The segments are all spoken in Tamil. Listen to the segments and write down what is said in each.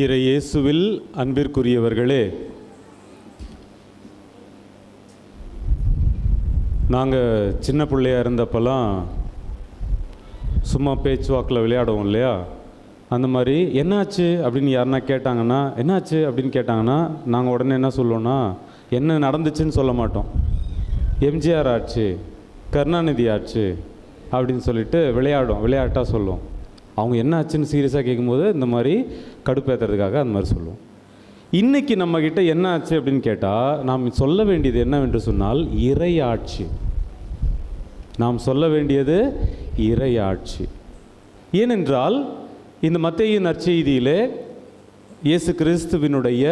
இறை இயேசுவில் அன்பிற்குரியவர்களே, நாங்கள் சின்ன பிள்ளையாக இருந்தப்பெல்லாம் சும்மா பேச்சுவாக்கில் விளையாடுவோம் இல்லையா? அந்த மாதிரி என்னாச்சு அப்படின்னு யாருன்னா கேட்டாங்கன்னா, என்னாச்சு அப்படின்னு கேட்டாங்கன்னா நாங்கள் உடனே என்ன சொல்லுவோன்னா, என்ன நடந்துச்சுன்னு சொல்ல மாட்டோம். எம்ஜிஆர் ஆச்சு, கருணாநிதி ஆச்சு அப்படின்னு சொல்லிட்டு விளையாட்டாக சொல்லுவோம். அவங்க என்ன ஆச்சுன்னு சீரியஸாக கேட்கும்போது இந்த மாதிரி கடுப்பேற்றுறதுக்காக அந்த மாதிரி சொல்லுவோம். இன்றைக்கி நம்மக்கிட்ட என்ன ஆச்சு அப்படின்னு கேட்டால் நாம் சொல்ல வேண்டியது என்னவென்று சொன்னால் இறையாட்சி. நாம் சொல்ல வேண்டியது இறையாட்சி. ஏனென்றால் இந்த மத்தேயு நற்செய்தியிலே இயேசு கிறிஸ்துவினுடைய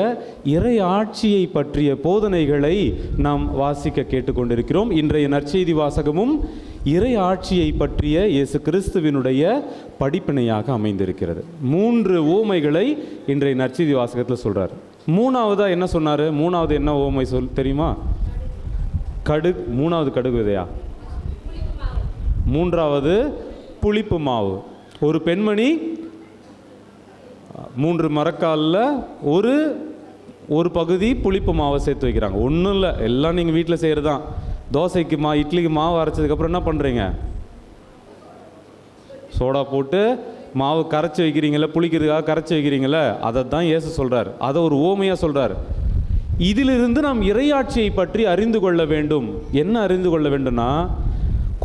இறை ஆட்சியை பற்றிய போதனைகளை நாம் வாசிக்க கேட்டுக்கொண்டிருக்கிறோம். இன்றைய நற்செய்தி வாசகமும் இறை ஆட்சியை பற்றிய இயேசு கிறிஸ்துவினுடைய படிப்பினையாக அமைந்திருக்கிறது. 3 ஓமைகளை இன்றைய நற்செய்தி வாசகத்தில் சொல்கிறார். மூணாவதாக என்ன சொன்னார்? மூணாவது என்ன ஓமை தெரியுமா? மூணாவது கடுகு விதையா? மூன்றாவது புளிப்பு மாவு. ஒரு பெண்மணி 3 மரக்காலில் ஒரு பகுதி புளிப்பு மாவை சேர்த்து வைக்கிறாங்க. ஒன்றும் இல்லை, எல்லாம் நீங்கள் வீட்டில் செய்கிறது தான். தோசைக்கு இட்லிக்கு மாவு அரைச்சதுக்கப்புறம் என்ன பண்ணுறீங்க? சோடா போட்டு மாவு கரைச்சி வைக்கிறீங்கள, புளிக்கிறதுக்காக கரைச்சி வைக்கிறீங்கள, அதை தான் இயேசு சொல்கிறார். அதை ஒரு ஓமையாக சொல்கிறார். இதிலிருந்து நாம் இறையாட்சியை பற்றி அறிந்து கொள்ள வேண்டும். என்ன அறிந்து கொள்ள வேண்டும்னா,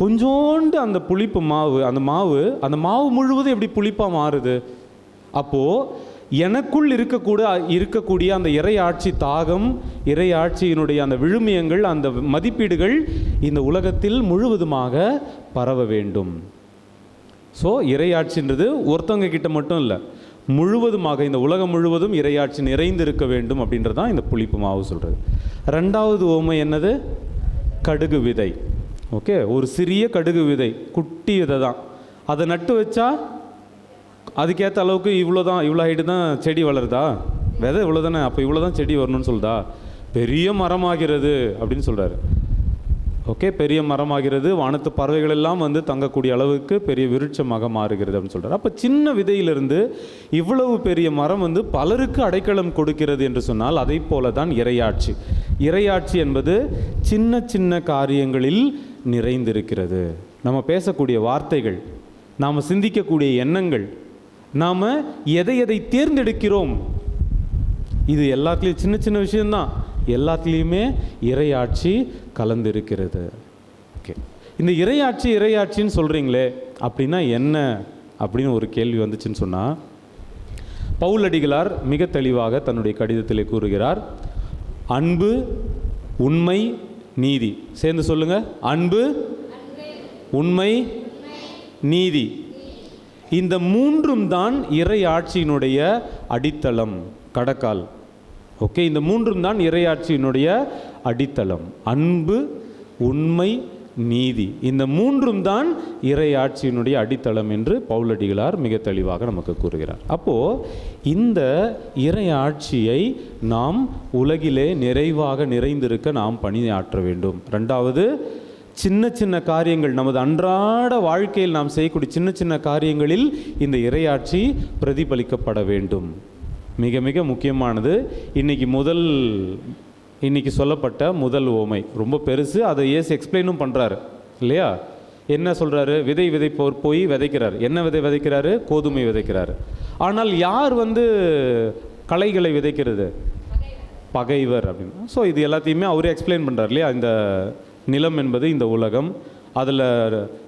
கொஞ்சோண்டு அந்த புளிப்பு மாவு, அந்த மாவு முழுவதும் எப்படி புளிப்பாக மாறுது? அப்போது எனக்குள் இருக்கக்கூடிய அந்த இறையாட்சி தாகம், இறையாட்சியினுடைய அந்த விழுமியங்கள், அந்த மதிப்பீடுகள் இந்த உலகத்தில் முழுவதுமாக பரவ வேண்டும். ஸோ இறையாட்சின்றது ஒருத்தவங்க கிட்ட மட்டும் இல்லை, முழுவதுமாக இந்த உலகம் முழுவதும் இறையாட்சி நிறைந்திருக்க வேண்டும் அப்படின்றது தான் இந்த புளிப்பு மாவு சொல்கிறது. 2வது ஓமை என்னது? கடுகு விதை. ஓகே, ஒரு சிறிய கடுகு விதை, குட்டி விதை தான். அதை நட்டு வச்சா அதுக்கேற்ற அளவுக்கு இவ்வளோ ஹைட்டு தான் செடி வளருதா? விதை இவ்வளோ தானே, அப்போ இவ்வளோ தான் செடி வரணும்னு சொல்லுதா? பெரிய மரமாகிறது அப்படின்னு சொல்கிறாரு. ஓகே, பெரிய மரமாகிறது, வானத்து பறவைகள் எல்லாம் வந்து தங்கக்கூடிய அளவுக்கு பெரிய விருட்சமாக மாறுகிறது அப்படின்னு சொல்கிறார். அப்போ சின்ன விதையிலிருந்து இவ்வளவு பெரிய மரம் வந்து பலருக்கு அடைக்கலம் கொடுக்கிறது என்று சொன்னால் அதை போல தான் இறையாட்சி. இறையாட்சி என்பது சின்ன சின்ன காரியங்களில் நிறைந்திருக்கிறது. நம்ம பேசக்கூடிய வார்த்தைகள், நாம் சிந்திக்கக்கூடிய எண்ணங்கள், நாம் எதை தேர்ந்தெடுக்கிறோம், இது எல்லாத்துலேயும் சின்ன சின்ன விஷயம்தான், எல்லாத்துலேயுமே இறையாட்சி கலந்திருக்கிறது. ஓகே, இந்த இறையாட்சின்னு சொல்கிறீங்களே அப்படின்னா என்ன அப்படின்னு ஒரு கேள்வி வந்துச்சுன்னு சொன்னால், பவுலடிகளார் மிக தெளிவாக தன்னுடைய கடிதத்திலே கூறுகிறார், அன்பு, உண்மை, நீதி. சேர்ந்து சொல்லுங்க. அன்பு, உண்மை, நீதி. இந்த 3ம் தான் இறையாட்சியினுடைய அடித்தளம், கடக்கால். ஓகே, இந்த 3ம் தான் இறையாட்சியினுடைய அடித்தளம். அன்பு, உண்மை, நீதி. இந்த 3ம் தான் இறையாட்சியினுடைய அடித்தளம் என்று பவுலடிகளார் மிக தெளிவாக நமக்கு கூறுகிறார். அப்போது இந்த இறையாட்சியை நாம் உலகிலே நிறைவாக நிறைந்திருக்க நாம் பணியாற்ற வேண்டும். 2வது, சின்ன சின்ன காரியங்கள், நமது அன்றாட வாழ்க்கையில் நாம் செய்யக்கூடிய சின்ன சின்ன காரியங்களில் இந்த இறையாட்சி பிரதிபலிக்கப்பட வேண்டும். மிக மிக முக்கியமானது. இன்னைக்கு சொல்லப்பட்ட முதல் ஓமை ரொம்ப பெருசு. அதை இயேசு எக்ஸ்பிளைனும் பண்ணுறாரு இல்லையா? என்ன சொல்கிறாரு? விதைப்போர் போய் விதைக்கிறார். என்ன விதைக்கிறாரு? கோதுமை விதைக்கிறாரு. ஆனால் யார் வந்து களைகளை விதைக்கிறது? பகைவர் அப்படின்னு. ஸோ இது எல்லாத்தையுமே அவரே எக்ஸ்பிளைன் பண்ணுறார் இல்லையா? இந்த நிலம் என்பது இந்த உலகம், அதில்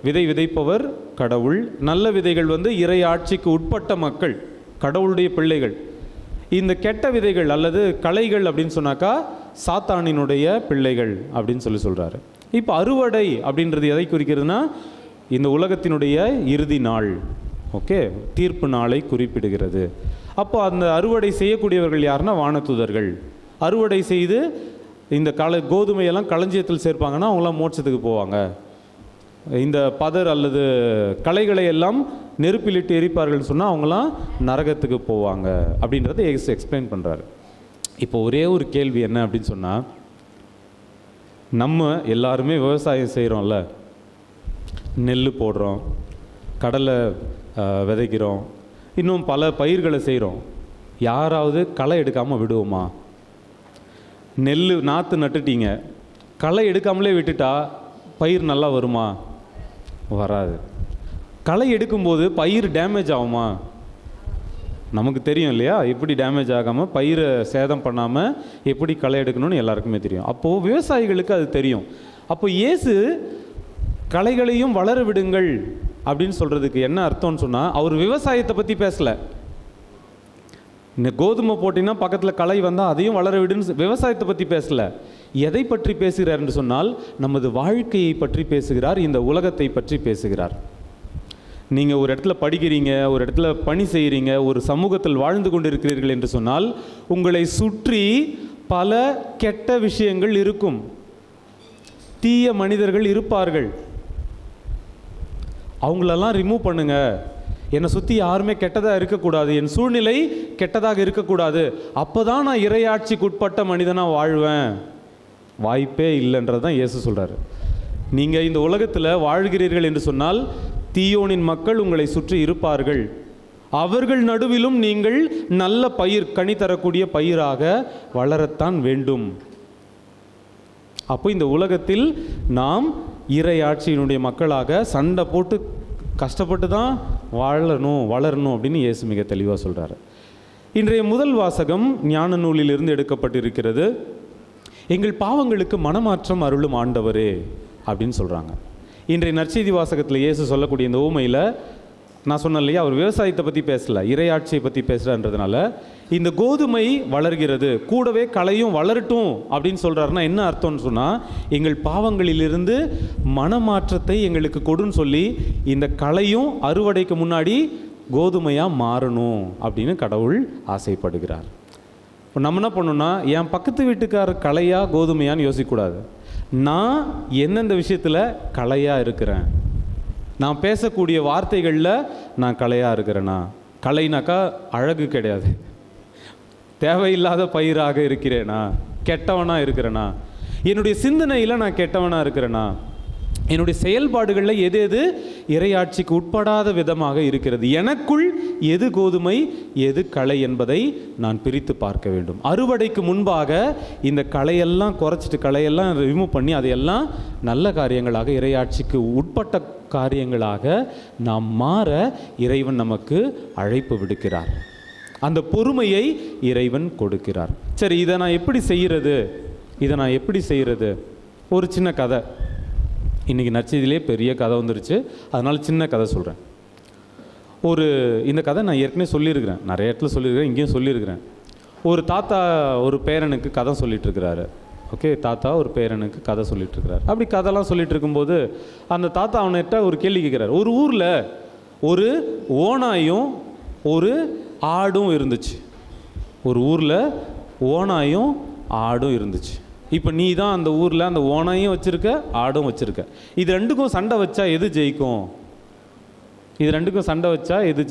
விதைப்பவர் கடவுள். நல்ல விதைகள் வந்து இறை ஆட்சிக்கு உட்பட்ட மக்கள், கடவுளுடைய பிள்ளைகள். இந்த கெட்ட விதைகள் அல்லது களைகள் அப்படின்னு சொன்னாக்கா சாத்தானினுடைய பிள்ளைகள் அப்படின்னு சொல்கிறாரு. இப்போ அறுவடை அப்படின்றது எதை குறிக்கிறதுனா, இந்த உலகத்தினுடைய இறுதி நாள், ஓகே, தீர்ப்பு நாளை குறிப்பிடுகிறது. அப்போ அந்த அறுவடை செய்யக்கூடியவர்கள் யாருன்னா வானதூதர்கள். அறுவடை செய்து இந்த கோதுமையெல்லாம் களஞ்சியத்தில் சேர்ப்பாங்கன்னா அவங்களாம் மோட்சத்துக்கு போவாங்க. இந்த பதர் அல்லது களைகளை எல்லாம் நெருப்பிலிட்டு எரிப்பார்கள்னு சொன்னால் அவங்களாம் நரகத்துக்கு போவாங்க அப்படின்றத எக்ஸ்பிளைன் பண்ணுறாரு. இப்போ ஒரே ஒரு கேள்வி என்ன அப்படின்னு சொன்னால், நம்ம எல்லாருமே விவசாயம் செய்கிறோம்ல, நெல் போடுறோம், கடலை விதைக்கிறோம், இன்னும் பல பயிர்களை செய்கிறோம். யாராவது களை எடுக்காமல் விடுவோமா? நெல் நாற்று நட்டுட்டீங்க, களை எடுக்காமலே விட்டுட்டா பயிர் நல்லா வருமா? வராது. களை எடுக்கும்போது பயிர் டேமேஜ் ஆகுமா? நமக்கு தெரியும் இல்லையா, எப்படி டேமேஜ் ஆகாமல் பயிரை சேதம் பண்ணாமல் எப்படி களை எடுக்கணும்னு எல்லாருக்குமே தெரியும். அப்போது விவசாயிகளுக்கு அது தெரியும். அப்போ இயேசு களைகளையும் வளர விடுங்கள் அப்படின்னு சொல்கிறதுக்கு என்ன அர்த்தம்னு சொன்னால், அவர் விவசாயத்தை பற்றி பேசலை. இந்த கோதுமை போட்டிங்கன்னா பக்கத்தில் களை வந்தால் அதையும் வளர விடுன்னு விவசாயத்தை பற்றி பேசலை. எதை பற்றி பேசுகிறார் என்று சொன்னால், நமது வாழ்க்கையை பற்றி பேசுகிறார், இந்த உலகத்தை பற்றி பேசுகிறார். நீங்கள் ஒரு இடத்துல படிக்கிறீங்க, ஒரு இடத்துல பணி செய்கிறீங்க, ஒரு சமூகத்தில் வாழ்ந்து கொண்டு இருக்கிறீர்கள் என்று சொன்னால், உங்களை சுற்றி பல கெட்ட விஷயங்கள் இருக்கும், தீய மனிதர்கள் இருப்பார்கள். அவங்களெல்லாம் ரிமூவ் பண்ணுங்க. என்னை சுற்றி யாருமே கெட்டதாக இருக்கக்கூடாது, என் சூழ்நிலை கெட்டதாக இருக்கக்கூடாது, அப்போ தான் நான் இறையாட்சிக்கு உட்பட்ட மனிதனாக வாழ்வேன். வாய்ப்பே இல்லைன்றது தான் இயேசு சொல்கிறார். நீங்கள் இந்த உலகத்தில் வாழ்கிறீர்கள் என்று சொன்னால், தீயோனின் மக்கள் உங்களை சுற்றி இருப்பார்கள். அவர்கள் நடுவிலும் நீங்கள் நல்ல பயிர், கனி தரக்கூடிய பயிராக வளரத்தான் வேண்டும். அப்போ இந்த உலகத்தில் நாம் இறையாட்சியினுடைய மக்களாக சண்டை போட்டு கஷ்டப்பட்டு தான் வளரணும் அப்படின்னு இயேசு மிக தெளிவாக சொல்கிறார். இன்றைய முதல் வாசகம் ஞான நூலிலிருந்து எடுக்கப்பட்டிருக்கிறது. எங்கள் பாவங்களுக்கு மனமாற்றம் அருளும் ஆண்டவரே அப்படின்னு சொல்கிறாங்க. இன்றைய நற்செய்தி வாசகத்தில் இயேசு சொல்லக்கூடிய இந்த ஊமையில் நான் சொன்னேன் இல்லையா, அவர் விவசாயத்தை பற்றி பேசலை, இறையாட்சியை பற்றி பேசுகிறான்றதுனால இந்த கோதுமை வளர்கிறது, கூடவே களையும் வளரட்டும் அப்படின்னு சொல்கிறாருன்னா என்ன அர்த்தம்னு சொன்னால், எங்கள் பாவங்களிலிருந்து மனமாற்றத்தை எங்களுக்கு கொடுன்னு சொல்லி இந்த களையும் அறுவடைக்கு முன்னாடி கோதுமையாக மாறணும் அப்படின்னு கடவுள் ஆசைப்படுகிறார். இப்போ நம்ம என்ன பண்ணணும்னா, என் பக்கத்து வீட்டுக்காரர் களையா கோதுமையான்னு யோசிக்கக்கூடாது. நான் எந்தெந்த விஷயத்தில் களையாக இருக்கிறேன், நான் பேசக்கூடிய வார்த்தைகளில் நான் களையாக இருக்கிறேனா? களைனாக்கா அழகு கிடையாது, தேவையில்லாத பயிராக இருக்கிறேனா? கெட்டவனாக இருக்கிறேனா? என்னுடைய சிந்தனையில் நான் கெட்டவனாக இருக்கிறேனா? என்னுடைய செயல்பாடுகளில் எது எது இறையாட்சிக்கு உட்படாத விதமாக இருக்கிறது? எனக்குள் எது கோதுமை எது களை என்பதை நான் பிரித்து பார்க்க வேண்டும். அறுவடைக்கு முன்பாக இந்த களையெல்லாம் குறைச்சிட்டு, களையெல்லாம் ரிமூவ் பண்ணி அதையெல்லாம் நல்ல காரியங்களாக, இறையாட்சிக்கு உட்பட்ட காரியங்களாக நாம் மாற இறைவன் நமக்கு அழைப்பு விடுக்கிறார். அந்த பொறுமையை இறைவன் கொடுக்கிறார். சரி, இதை நான் எப்படி செய்கிறது? ஒரு சின்ன கதை. இன்றைக்கி நற்செய்தியிலே பெரிய கதை வந்துருச்சு, அதனால் சின்ன கதை சொல்கிறேன். இந்த கதை நான் ஏற்கனவே சொல்லியிருக்கிறேன், நிறைய இடத்துல சொல்லியிருக்கிறேன், இங்கேயும் சொல்லியிருக்கிறேன். ஒரு தாத்தா ஒரு பேரனுக்கு கதை சொல்லிகிட்ருக்கிறாரு. ஓகே, தாத்தா ஒரு பேரனுக்கு கதை சொல்லிகிட்ருக்கிறார். அப்படி கதைலாம் சொல்லிகிட்டு இருக்கும்போது அந்த தாத்தா அவன்கிட்ட ஒரு கேள்வி கேட்குறாரு. ஒரு ஊரில் ஒரு ஓநாயும் ஒரு ஆடும் இருந்துச்சு. ஒரு ஊரில் ஓநாயும் ஆடும் இருந்துச்சு. இப்போ நீ தான் அந்த ஊரில் அந்த ஓனாயும் வச்சுருக்க, ஆடும் வச்சுருக்க. இது ரெண்டுக்கும் சண்டை வச்சா எது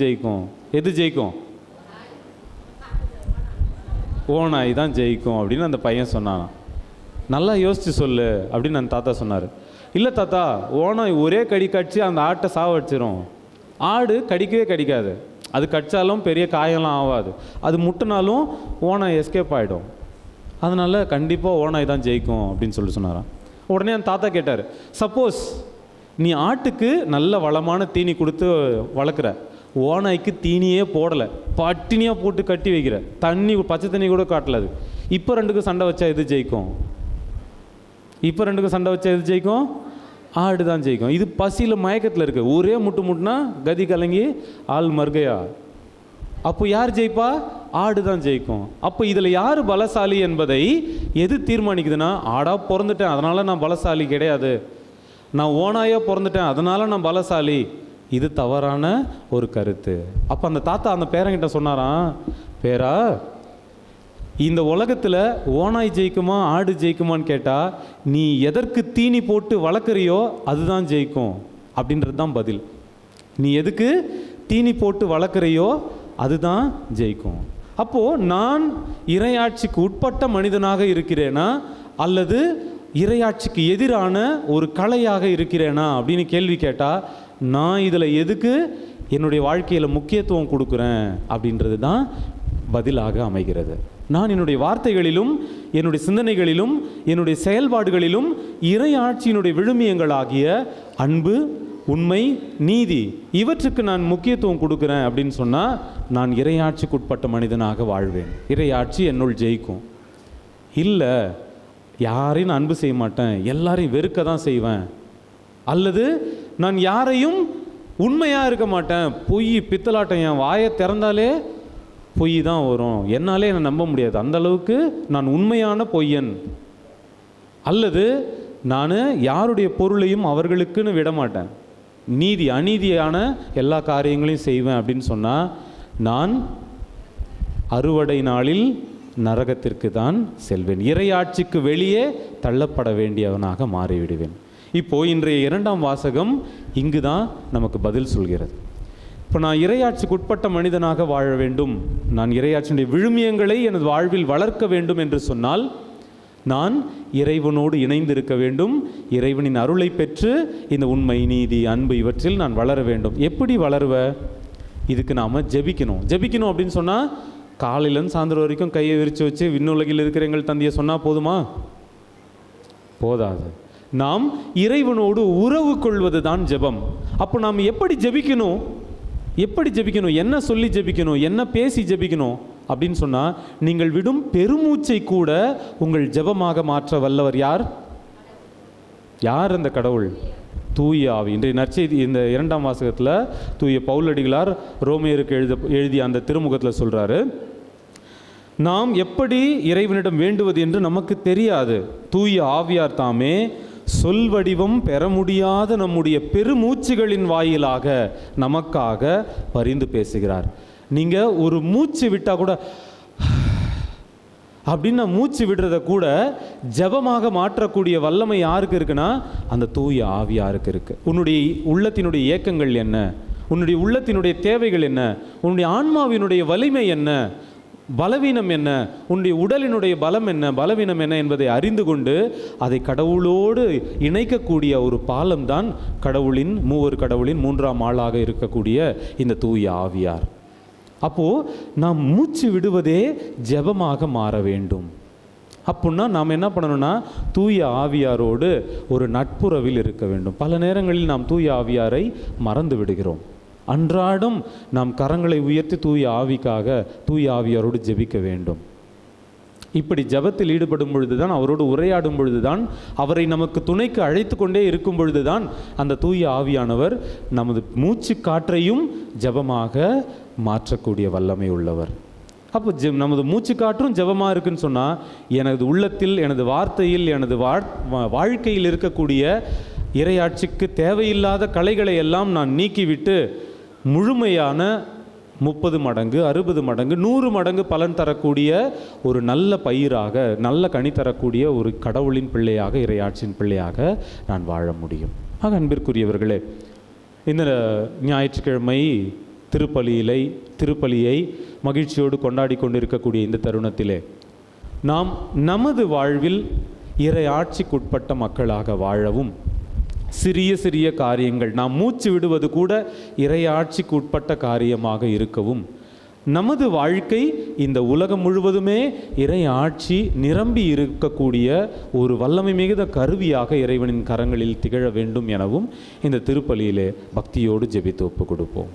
ஜெயிக்கும்? எது ஜெயிக்கும்? ஓனாய் தான் ஜெயிக்கும் அப்படின்னு அந்த பையன் சொன்னான். நல்லா யோசித்து சொல்லு அப்படின்னு அந்த தாத்தா சொன்னார். இல்லை தாத்தா, ஓனாய் ஒரே கடி கடிச்சு அந்த ஆட்டை சாவடிச்சிடும். ஆடு கடிக்கவே கடிக்காது, அது கடிச்சாலும் பெரிய காயெல்லாம் ஆகாது, அது முட்டினாலும் ஓனாய் எஸ்கேப் ஆகிடும். அதனால் கண்டிப்பாக ஓனாய் தான் ஜெயிக்கும் அப்படின்னு சொன்னாராம். உடனே அந்த தாத்தா கேட்டார், சப்போஸ் நீ ஆட்டுக்கு நல்ல வளமான தீனி கொடுத்து வளர்க்குற, ஓனாய்க்கு தீனியே போடலை, பட்டினியாக போட்டு கட்டி வைக்கிற, பச்சை தண்ணி கூட காட்டலாது, இப்போ ரெண்டுக்கும் சண்டை வச்சா எது ஜெயிக்கும்? ஆடு தான் ஜெயிக்கும். இது பசியில் மயக்கத்தில் இருக்குது, ஒரே முட்டுனா கதி கலங்கி ஆள் மறுகையா. அப்போ யார் ஜெயிப்பா? ஆடு தான் ஜெயிக்கும். அப்போ இதில் யார் பலசாலி என்பதை எது தீர்மானிக்குதுன்னா, ஆடாக பிறந்துட்டேன் அதனால் நான் பலசாலி கிடையாது, நான் ஓனாயாக பிறந்துட்டேன் அதனால் நான் பலசாலி. இது தவறான ஒரு கருத்து. அப்போ அந்த தாத்தா அந்த பேரங்கிட்ட சொன்னாராம், பேரா, இந்த உலகத்தில் ஓனாய் ஜெயிக்குமா ஆடு ஜெயிக்குமான்னு கேட்டால், நீ எதற்கு தீனி போட்டு வளர்க்குறியோ அதுதான் ஜெயிக்கும் அப்படின்றது தான் பதில். நீ எதுக்கு தீனி போட்டு வளர்க்குறியோ அதுதான் ஜெயிக்கும். அப்போது நான் இறையாட்சிக்கு உட்பட்ட மனிதனாக இருக்கிறேனா அல்லது இறையாட்சிக்கு எதிரான ஒரு கலையாக இருக்கிறேனா அப்படின்னு கேள்வி கேட்டால், நான் இதில் எதுக்கு என்னுடைய வாழ்க்கையில் முக்கியத்துவம் கொடுக்குறேன் அப்படின்றது தான் பதிலாக அமைகிறது. நான் என்னுடைய வார்த்தைகளிலும் என்னுடைய சிந்தனைகளிலும் என்னுடைய செயல்பாடுகளிலும் இறை ஆட்சியினுடைய விழுமியங்களாகிய அன்பு, உண்மை, நீதி இவற்றுக்கு நான் முக்கியத்துவம் கொடுக்குறேன் அப்படின்னு சொன்னால் நான் இறையாட்சிக்குட்பட்ட மனிதனாக வாழ்வேன். இறையாட்சி என்னுள் ஜெயிக்கும். இல்லை, யாரையும் நான் அன்பு செய்ய மாட்டேன், எல்லாரையும் வெறுக்க தான் செய்வேன், அல்லது நான் யாரையும் உண்மையாக இருக்க மாட்டேன், பொய் பித்தலாட்டம், என் வாயை திறந்தாலே பொய் தான் வரும், என்னாலே என்னை நம்ப முடியாது, அந்த அளவுக்கு நான் உண்மையான பொய்யன், அல்லது நான் யாருடைய பொருளையும் அவர்களுக்குன்னு விட மாட்டேன், அநீதியான எல்லா காரியங்களையும் செய்வேன் அப்படின்னு சொன்னால் நான் அறுவடை நாளில் நரகத்திற்கு தான் செல்வேன், இறையாட்சிக்கு வெளியே தள்ளப்பட வேண்டியவனாக மாறிவிடுவேன். இப்போ இன்றைய 2ஆம் வாசகம் இங்கு தான் நமக்கு பதில் சொல்கிறது. இப்போ நான் இறையாட்சிக்கு உட்பட்ட மனிதனாக வாழ வேண்டும், நான் இறையாட்சியுடைய விழுமியங்களை எனது வாழ்வில் வளர்க்க வேண்டும் என்று சொன்னால் நான் இறைவனோடு இணைந்திருக்க வேண்டும், இறைவனின் அருளை பெற்று இந்த உண்மை, நீதி, அன்பு இவற்றில் நான் வளர வேண்டும். எப்படி வளருவ? இதுக்கு நாம் ஜெபிக்கணும் அப்படின்னு சொன்னால் காலையிலேருந்து சாயந்தரம் வரைக்கும் கையை விரித்து வச்சு விண்ணுலகில் இருக்கிற எங்கள் தந்தையை சொன்னால் போதுமா? போதாது. நாம் இறைவனோடு உறவு கொள்வது தான் ஜெபம். அப்போ நாம் எப்படி ஜெபிக்கணும், என்ன சொல்லி ஜெபிக்கணும், என்ன பேசி ஜெபிக்கணும் அப்படின்னு சொன்னால் நீங்கள் விடும் பெருமூச்சை கூட உங்கள் ஜெபமாக மாற்ற வல்லவர் யார்? அந்த கடவுள் தூய ஆவி. இன்றைய நற்செய்தி இந்த 2ஆம் வாசகத்தில் தூய பவுலடிகளார் ரோமையருக்கு எழுதிய அந்த திருமுகத்தில் சொல்கிறாரு, நாம் எப்படி இறைவனிடம் வேண்டுவது என்று நமக்கு தெரியாது, தூய ஆவியார் தாமே சொல் வடிவம் பெற முடியாத நம்முடைய பெருமூச்சுகளின் வாயிலாக நமக்காக பரிந்து பேசுகிறார். நீங்கள் ஒரு மூச்சு விட்டால் கூட அப்படின்னு மூச்சு விடுறத கூட ஜெபமாக மாற்றக்கூடிய வல்லமை யாருக்கு இருக்குன்னா அந்த தூய ஆவியாருக்கு இருக்கு. உன்னுடைய உள்ளத்தினுடைய ஏக்கங்கள் என்ன, உன்னுடைய உள்ளத்தினுடைய தேவைகள் என்ன, உன்னுடைய ஆன்மாவினுடைய வலிமை என்ன, பலவீனம் என்ன, உன்னுடைய உடலினுடைய பலம் என்ன, பலவீனம் என்ன என்பதை அறிந்து கொண்டு அதை கடவுளோடு இணைக்கக்கூடிய ஒரு பாலம்தான் மூவர் கடவுளின் 3ஆம் ஆளாக இருக்கக்கூடிய இந்த தூய ஆவியார். அப்போது நாம் மூச்சு விடுவதே ஜெபமாக மாற வேண்டும். அப்படின்னா நாம் என்ன பண்ணணும்னா தூய ஆவியாரோடு ஒரு நட்புறவில் இருக்க வேண்டும். பல நேரங்களில் நாம் தூய ஆவியாரை மறந்து விடுகிறோம். அன்றாடம் நாம் கரங்களை உயர்த்தி தூய ஆவியாரோடு ஜெபிக்க வேண்டும். இப்படி ஜெபத்தில் ஈடுபடும் பொழுதுதான், அவரோடு உரையாடும் பொழுதுதான், அவரை நமக்கு துணைக்கு அழைத்து கொண்டே இருக்கும் பொழுதுதான் அந்த தூய ஆவியானவர் நமது மூச்சு காற்றையும் ஜெபமாக மாற்றக்கூடிய வல்லமை உள்ளவர். அப்போ நமது மூச்சு காற்றும் ஜெபமாக இருக்குன்னு சொன்னால் எனது உள்ளத்தில், எனது வார்த்தையில், எனது வாழ்க்கையில் இருக்கக்கூடிய இறையாட்சிக்கு தேவையில்லாத கலைகளை எல்லாம் நான் நீக்கிவிட்டு முழுமையான 30 மடங்கு 60 மடங்கு 100 மடங்கு பலன் தரக்கூடிய ஒரு நல்ல பயிராக, நல்ல கனி தரக்கூடிய ஒரு கடவுளின் பிள்ளையாக, இறையாட்சியின் பிள்ளையாக நான் வாழ முடியும். ஆக அன்பிற்குரியவர்களே, இந்த ஞாயிற்றுக்கிழமை திருப்பலியை மகிழ்ச்சியோடு கொண்டாடி கொண்டிருக்கக்கூடிய இந்த தருணத்திலே நாம் நமது வாழ்வில் இறையாட்சிக்குட்பட்ட மக்களாக வாழவும், சிறிய காரியங்கள், நாம் மூச்சு விடுவது கூட இறையாட்சிக்கு உட்பட்ட காரியமாக இருக்கவும், நமது வாழ்க்கை இந்த உலகம் முழுவதுமே இறையாட்சி நிரம்பி இருக்கக்கூடிய ஒரு வல்லமை மிகுந்த கருவியாக இறைவனின் கரங்களில் திகழ வேண்டும் எனவும் இந்த திருப்பலியிலே பக்தியோடு ஜெபித்து ஒப்பு கொடுப்போம்.